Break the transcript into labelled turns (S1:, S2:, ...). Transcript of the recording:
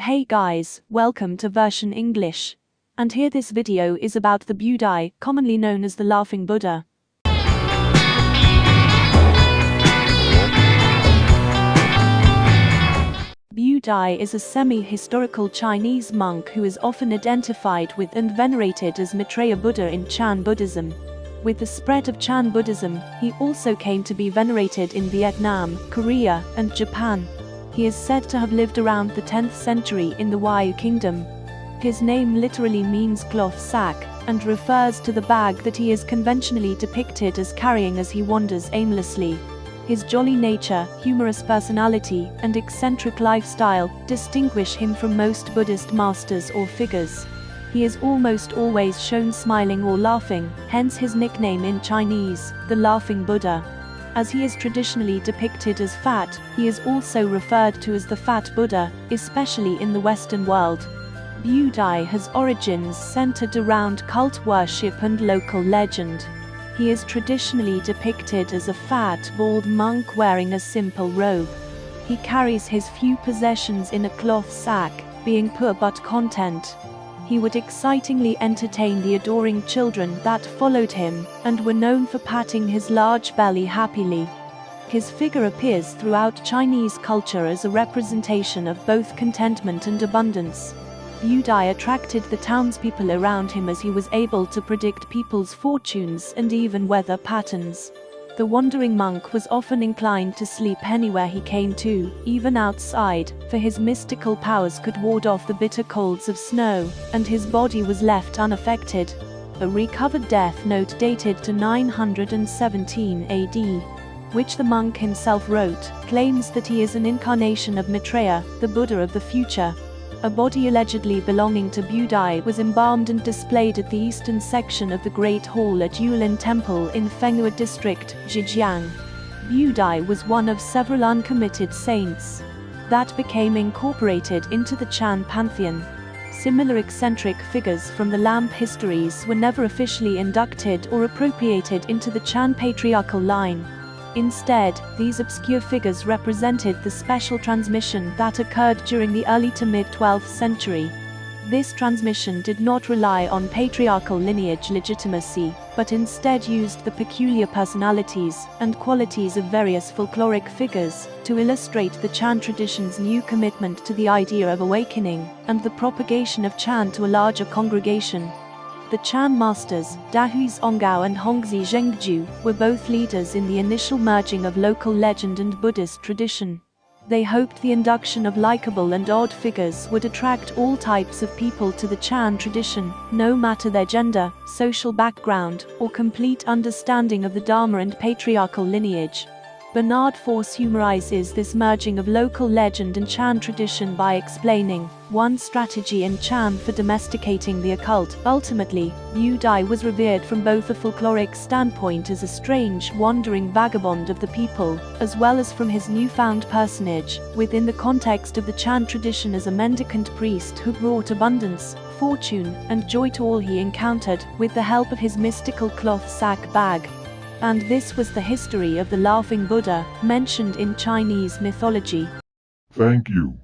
S1: Hey guys, welcome to Version English. And here this video is about the Budai, commonly known as the Laughing Buddha. Budai is a semi-historical Chinese monk who is often identified with and venerated as Maitreya Buddha in Chan Buddhism. With the spread of Chan Buddhism, he also came to be venerated in Vietnam, Korea, and Japan. He is said to have lived around the 10th century in the Wai Kingdom. His name literally means cloth sack, and refers to the bag that he is conventionally depicted as carrying as he wanders aimlessly. His jolly nature, humorous personality, and eccentric lifestyle distinguish him from most Buddhist masters or figures. He is almost always shown smiling or laughing, hence his nickname in Chinese, the Laughing Buddha. As he is traditionally depicted as fat, he is also referred to as the Fat Buddha, especially in the Western world. Budai has origins centered around cult worship and local legend. He is traditionally depicted as a fat, bald monk wearing a simple robe. He carries his few possessions in a cloth sack, being poor but content. He would excitingly entertain the adoring children that followed him, and were known for patting his large belly happily. His figure appears throughout Chinese culture as a representation of both contentment and abundance. Budai attracted the townspeople around him as he was able to predict people's fortunes and even weather patterns. The wandering monk was often inclined to sleep anywhere he came to, even outside, for his mystical powers could ward off the bitter colds of snow, and his body was left unaffected. A recovered death note dated to 917 AD, which the monk himself wrote, claims that he is an incarnation of Maitreya, the Buddha of the future. A body allegedly belonging to Budai was embalmed and displayed at the eastern section of the Great Hall at Yulin Temple in Fenghua District, Zhejiang. Budai was one of several uncommitted saints that became incorporated into the Chan pantheon. Similar eccentric figures from the Lamp histories were never officially inducted or appropriated into the Chan patriarchal line. Instead, these obscure figures represented the special transmission that occurred during the early to mid-12th century. This transmission did not rely on patriarchal lineage legitimacy, but instead used the peculiar personalities and qualities of various folkloric figures to illustrate the Chan tradition's new commitment to the idea of awakening and the propagation of Chan to a larger congregation. The Chan masters, Dahui Onggao and Hongzi Zhengju, were both leaders in the initial merging of local legend and Buddhist tradition. They hoped the induction of likable and odd figures would attract all types of people to the Chan tradition, no matter their gender, social background, or complete understanding of the Dharma and patriarchal lineage. Bernard Force humorizes this merging of local legend and Chan tradition by explaining, one strategy in Chan for domesticating the occult. Ultimately, Budai was revered from both a folkloric standpoint as a strange, wandering vagabond of the people, as well as from his newfound personage, within the context of the Chan tradition as a mendicant priest who brought abundance, fortune, and joy to all he encountered, with the help of his mystical cloth sack bag. And this was the history of the Laughing Buddha, mentioned in Chinese mythology.
S2: Thank you.